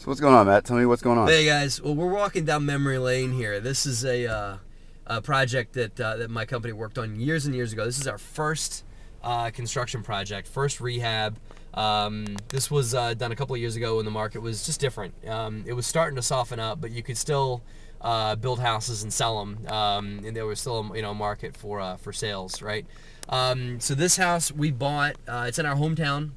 So what's going on, Matt? Tell me what's going on. Hey guys, well, we're walking down memory lane here. This is a project that my company worked on years and years ago. This is our first construction project, first rehab. This was done a couple of years ago when the market was just different. It was starting to soften up, but you could still build houses and sell them, and there was still a market for sales, right? So this house we bought. It's in our hometown,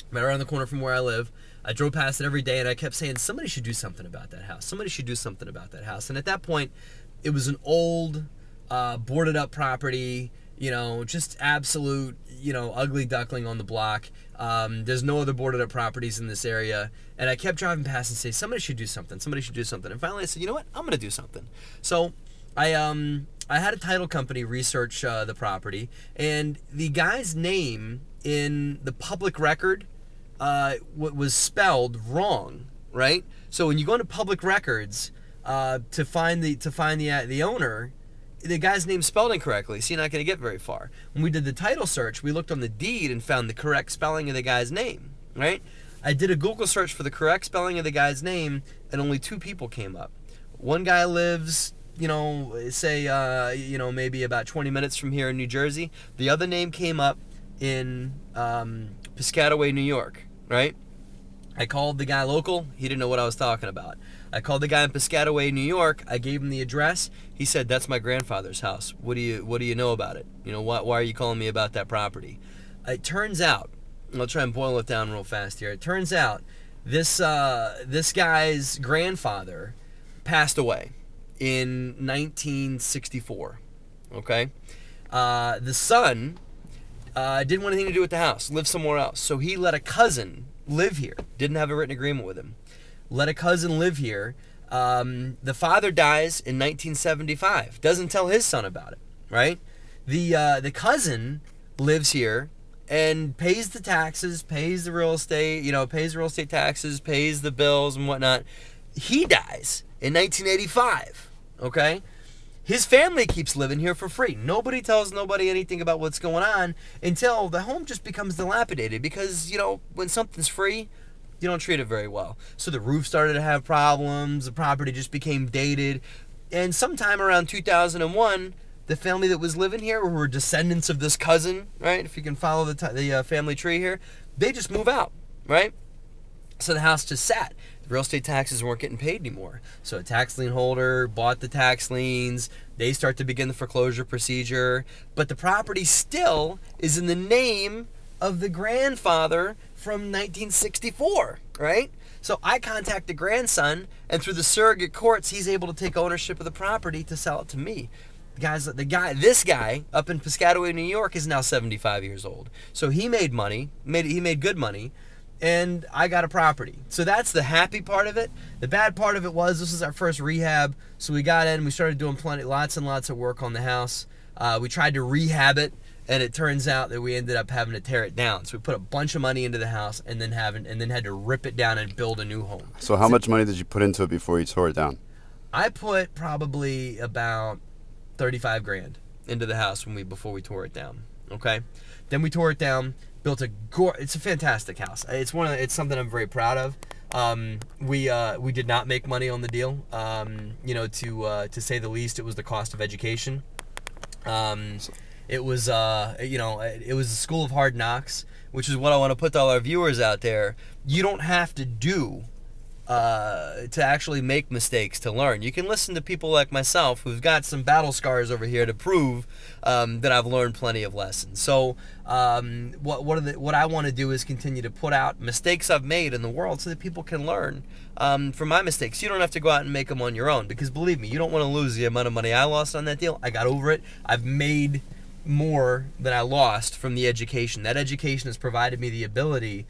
right around the corner from where I live. I drove past it every day, and I kept saying, somebody should do something about that house. Somebody should do something about that house. And at that point, it was an old, boarded up property, just absolute, ugly duckling on the block. There's no other boarded up properties in this area. And I kept driving past and say, somebody should do something. Somebody should do something. And finally I said, you know what? I'm going to do something. So I had a title company research the property, and the guy's name in the public record was spelled wrong, right? So when you go into public records to find the owner, the guy's name's spelled incorrectly, so you're not going to get very far. When we did the title search, we looked on the deed and found the correct spelling of the guy's name, right? I did a Google search for the correct spelling of the guy's name, and only 2 people came up. One guy lives, maybe about 20 minutes from here in New Jersey. The other name came up in Piscataway, New York, right? I called the guy local. He didn't know what I was talking about. I called the guy in Piscataway, New York. I gave him the address. He said, "That's my grandfather's house. What do you know about it? Why are you calling me about that property?" It turns out, I'll try and boil it down real fast here. It turns out this guy's grandfather passed away in 1964. Okay, the son didn't want anything to do with the house, lived somewhere else. So he let a cousin live here. Didn't have a written agreement with him. Let a cousin live here. The father dies in 1975. Doesn't tell his son about it, right? The cousin lives here and pays the taxes, pays the real estate, pays real estate taxes, pays the bills and whatnot. He dies in 1985, okay? His family keeps living here for free. Nobody tells nobody anything about what's going on until the home just becomes dilapidated because, when something's free, you don't treat it very well. So the roof started to have problems, the property just became dated, and sometime around 2001, the family that was living here, who were descendants of this cousin, right, if you can follow the family tree here, they just move out, right? So the house just sat. The real estate taxes weren't getting paid anymore. So a tax lien holder bought the tax liens. They start to begin the foreclosure procedure. But the property still is in the name of the grandfather from 1964, right? So I contact the grandson, and through the surrogate courts, he's able to take ownership of the property to sell it to me. This guy up in Piscataway, New York, is now 75 years old. So he made money. He made good money. And I got a property. So that's the happy part of it. The bad part of it was this is our first rehab. So we got in, we started doing lots and lots of work on the house. We tried to rehab it, and it turns out that we ended up having to tear it down. So we put a bunch of money into the house and then had to rip it down and build a new home. So how much money did you put into it before you tore it down? I put probably about 35 grand into the house before we tore it down. Okay? Then we tore it down. Built it's a fantastic house. It's something I'm very proud of. We did not make money on the deal. To say the least, it was the cost of education. It was a school of hard knocks, which is what I want to put to all our viewers out there. You don't have to to actually make mistakes to learn. You can listen to people like myself who've got some battle scars over here to prove that I've learned plenty of lessons. So what I want to do is continue to put out mistakes I've made in the world so that people can learn from my mistakes. You don't have to go out and make them on your own, because believe me, you don't want to lose the amount of money I lost on that deal. I got over it. I've made more than I lost from the education. That education has provided me the ability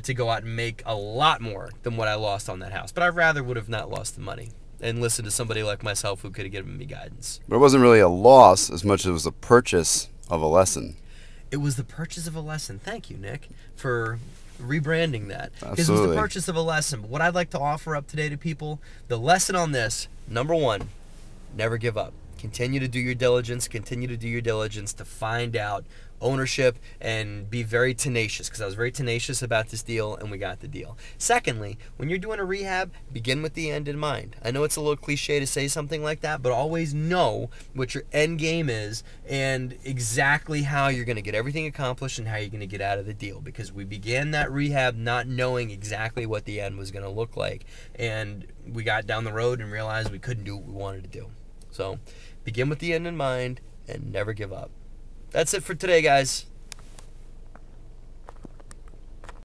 to go out and make a lot more than what I lost on that house. But I rather would have not lost the money and listened to somebody like myself who could have given me guidance. But it wasn't really a loss as much as it was a purchase of a lesson. It was the purchase of a lesson. Thank you, Nick, for rebranding that. Absolutely. Because it was the purchase of a lesson. But what I'd like to offer up today to people, the lesson on this, number one, never give up. continue to do your diligence, to find out ownership and be very tenacious, because I was very tenacious about this deal and we got the deal. Secondly, when you're doing a rehab, begin with the end in mind. I know it's a little cliche to say something like that, but always know what your end game is and exactly how you're going to get everything accomplished and how you're going to get out of the deal, because we began that rehab not knowing exactly what the end was going to look like, and we got down the road and realized we couldn't do what we wanted to do. So begin with the end in mind and never give up. That's it for today, guys.